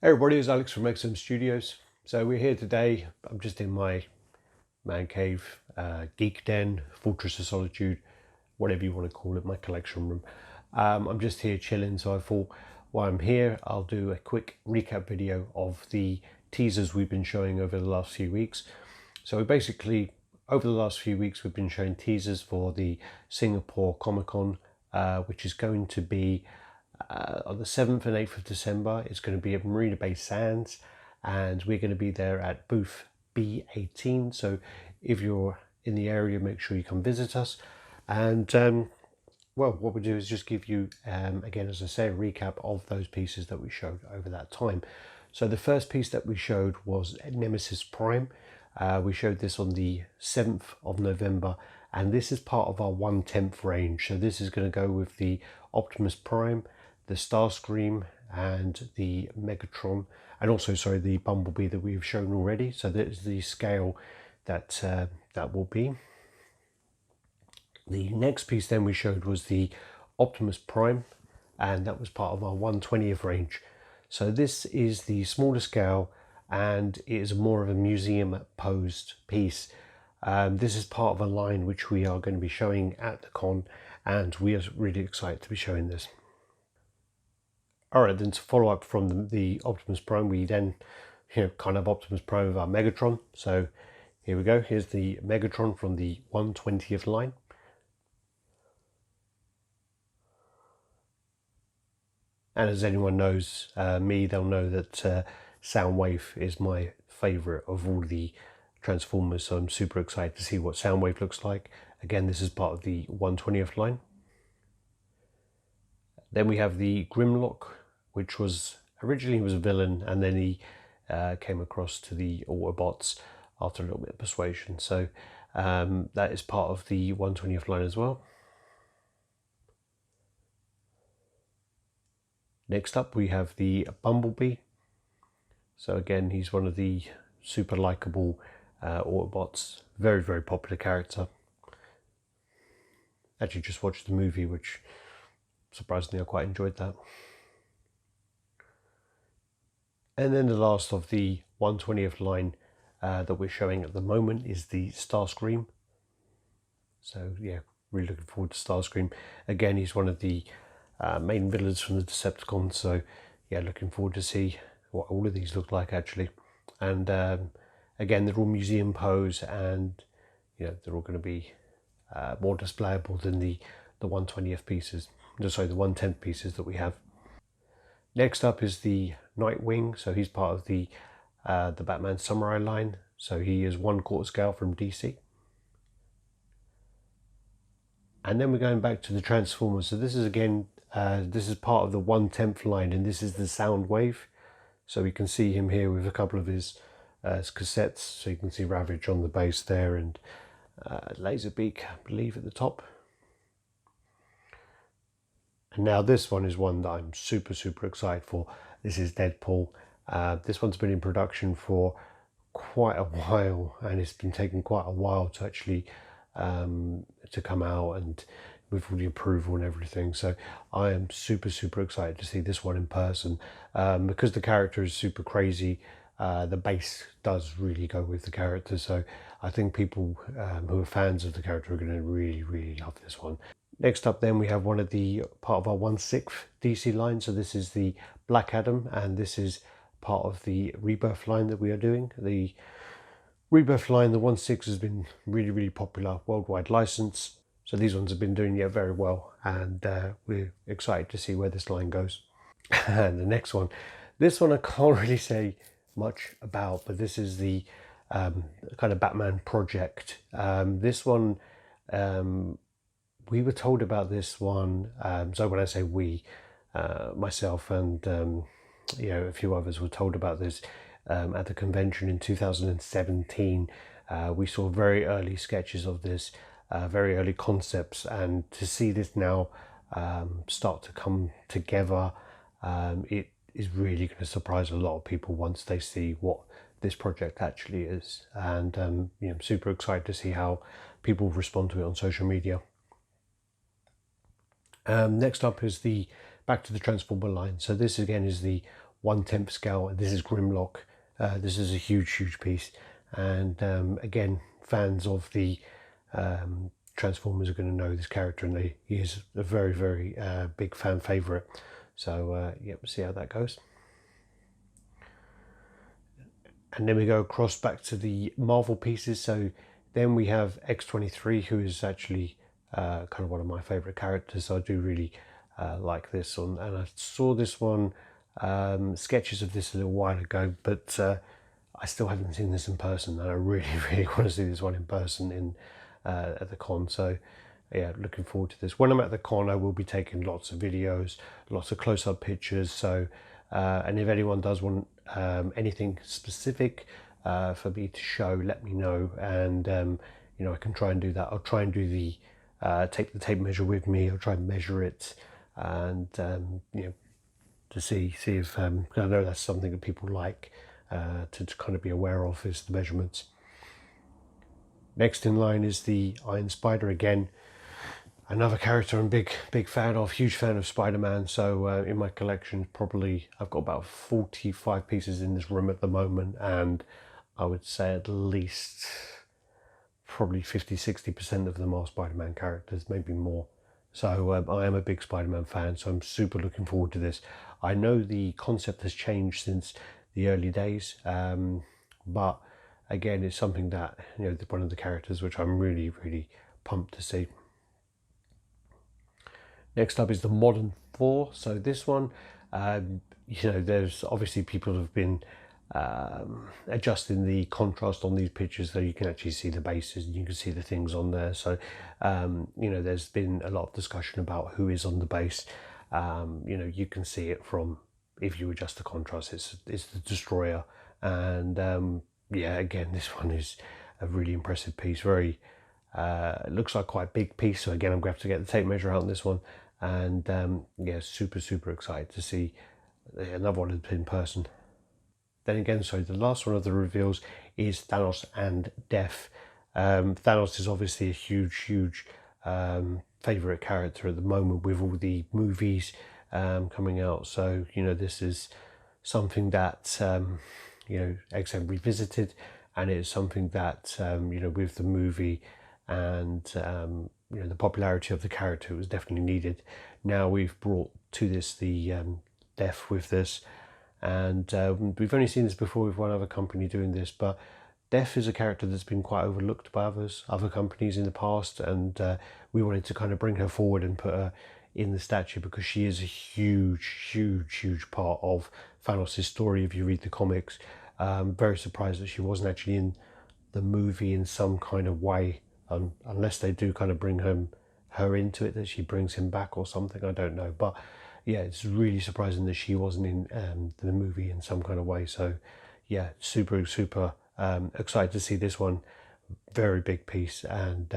Hey everybody, it's Alex from XM Studios. So we're here today. I'm just in my man cave, geek den, fortress of solitude, whatever you want to call it, my collection room. I'm just here chilling, so I thought while I'm here, I'll do a quick recap video of the teasers we've been showing over the last few weeks. So basically, over the last few weeks, we've been showing teasers for the Singapore Comic-Con, which is going to be on the 7th and 8th of December. It's going to be at Marina Bay Sands, and we're going to be there at booth B18. So if you're in the area, make sure you come visit us. And well, what we do is just give you, again, as I say, a recap of those pieces that we showed over that time. So the first piece that we showed was Nemesis Prime. We showed this on the 7th of November, and this is part of our 1/10 range. So this is going to go with the Optimus Prime, the Starscream, and the Megatron, and also, sorry, the Bumblebee that we've shown already. So that is the scale that that will be. The next piece then we showed was the Optimus Prime, and that was part of our 1/20th range. So this is the smaller scale, and it is more of a museum posed piece. This is part of a line which we are going to be showing at the con, and we are really excited to be showing this. Alright, then to follow up from the Optimus Prime, we then kind of Optimus Prime with our Megatron. So here we go, here's the Megatron from the 1/20th line. And as anyone knows me, they'll know that Soundwave is my favourite of all the Transformers, so I'm super excited to see what Soundwave looks like. Again, this is part of the 1/20th line. Then we have the Grimlock, which was originally was a villain, and then he came across to the Autobots after a little bit of persuasion. So that is part of the 1/20th line as well. Next up we have the Bumblebee. So again, he's one of the super likable Autobots. Very, very popular character. Actually just watched the movie, which surprisingly I quite enjoyed that. And then the last of the 1/20th line that we're showing at the moment is the Starscream. So yeah, really looking forward to Starscream. Again, he's one of the main villains from the Decepticons. So yeah, looking forward to see what all of these look like actually. And again, they're all museum pose, and they're all going to be more displayable than the 1/20th pieces. Sorry, the 1/10 pieces that we have. Next up is the Nightwing. So he's part of the Batman Samurai line. So he is 1/4 scale from DC. And then we're going back to the Transformers. So this is again, this is part of the 1/10 line, and this is the Soundwave. So we can see him here with a couple of his cassettes. So you can see Ravage on the base there, and Laserbeak, I believe, at the top. And now this one is one that I'm super, super excited for. This is Deadpool. This one's been in production for quite a while, and it's been taking quite a while to actually to come out, and with all the approval and everything. So I am super, super excited to see this one in person, because the character is super crazy. The base does really go with the character, so I think people who are fans of the character are going to really, really love this one. Next up then we have one of the part of our 1/6 DC line. So this is the Black Adam, and this is part of the Rebirth line that we are doing. The Rebirth line, the 1/6, has been really, really popular, worldwide license. So these ones have been doing very well, and we're excited to see where this line goes. And the next one, this one I can't really say much about, but this is the kind of Batman project. This one, we were told about this one. So when I say we, myself and a few others were told about this at the convention in 2017. We saw very early sketches of this, very early concepts, and to see this now start to come together, it is really going to surprise a lot of people once they see what this project actually is. And I'm super excited to see how people respond to it on social media. Next up is the back to the Transformer line. So this again is the 1/10 scale, and this is Grimlock. This is a huge piece, and again, fans of the Transformers are going to know this character, and he is a very big fan favorite. So yeah, we'll see how that goes. And then we go across back to the Marvel pieces. So then we have X-23, who is actually kind of one of my favorite characters. So I do really like this one, and I saw this one, sketches of this a little while ago, but I still haven't seen this in person, and I really want to see this one in person in at the con. So yeah, looking forward to this. When I'm at the con, I will be taking lots of videos, lots of close-up pictures. So and if anyone does want anything specific for me to show, let me know, and you know, I can try and do that. I'll try and do the take the tape measure with me. I'll try and measure it, and you know, to see if I know that's something that people like to kind of be aware of, is the measurements. Next in line is the Iron Spider, again, another character I'm big fan of, huge fan of Spider-Man. So in my collection, probably I've got about 45 pieces in this room at the moment, and I would say at least probably 50-60% of them are Spider-Man characters, maybe more. So I am a big Spider-Man fan, so I'm super looking forward to this. I know the concept has changed since the early days, but again, it's something that, you know, one of the characters which I'm really pumped to see. Next up is the Modern Thor. So this one, you know, there's obviously people have been adjusting the contrast on these pictures so you can actually see the bases and you can see the things on there. So you know, there's been a lot of discussion about who is on the base. You know, you can see it from, if you adjust the contrast, it's the Destroyer. And yeah, again, this one is a really impressive piece. Very it looks like quite a big piece, so again, I'm going to have to get the tape measure out on this one. And yeah, super excited to see another one in person. Then again, so the last one of the reveals is Thanos and Death. Thanos is obviously a huge favorite character at the moment with all the movies coming out. So, you know, this is something that you know, XM revisited, and it is something that you know, with the movie and you know, the popularity of the character, was definitely needed. Now we've brought to this the Death with this, and we've only seen this before with one other company doing this, but Death is a character that's been quite overlooked by other companies in the past, and we wanted to kind of bring her forward and put her in the statue because she is a huge part of Thanos' story if you read the comics. Very surprised that she wasn't actually in the movie in some kind of way, unless they do kind of bring her into it, that she brings him back or something, I don't know. But yeah, it's really surprising that she wasn't in the movie in some kind of way. So yeah, super excited to see this one. Very big piece, and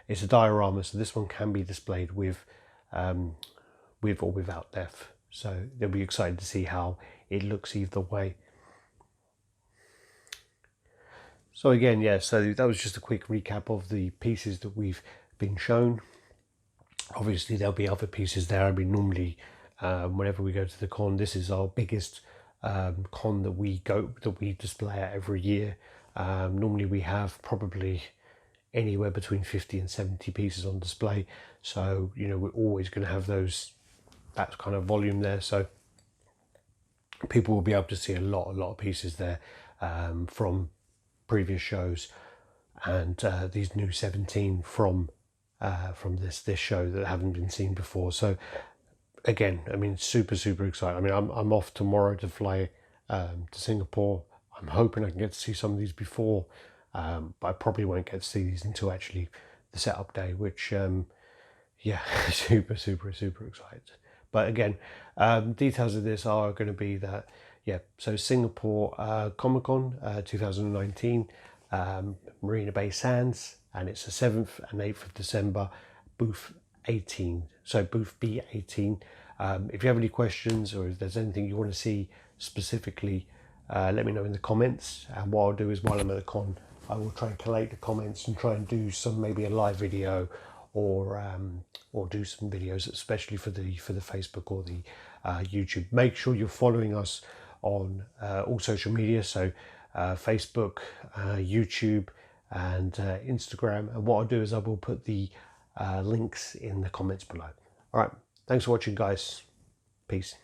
it's a diorama, so this one can be displayed with or without Death. So they'll be excited to see how it looks either way. So again, yeah, so that was just a quick recap of the pieces that we've been shown. Obviously, there'll be other pieces there. I mean, normally, whenever we go to the con, this is our biggest con that we display at every year. Normally, we have probably anywhere between 50 and 70 pieces on display. So, you know, we're always going to have that kind of volume there. So people will be able to see a lot of pieces there from previous shows, and these new 17 from this show that haven't been seen before. So again, I mean, super excited. I mean, I'm off tomorrow to fly to Singapore. I'm hoping I can get to see some of these before, but I probably won't get to see these until actually the setup day, which yeah, super excited. But again, details of this are going to be that, yeah, so Singapore Comic-Con 2019, Marina Bay Sands, and it's the 7th and 8th of December, booth 18. So booth B18. If you have any questions, or if there's anything you want to see specifically, let me know in the comments. And what I'll do is, while I'm at the con, I will try and collate the comments and try and do maybe a live video, or do some videos, especially for the Facebook or the YouTube. Make sure you're following us on all social media, so Facebook, YouTube, and Instagram. And what I'll do is I will put the links in the comments below. All right, thanks for watching, guys. Peace.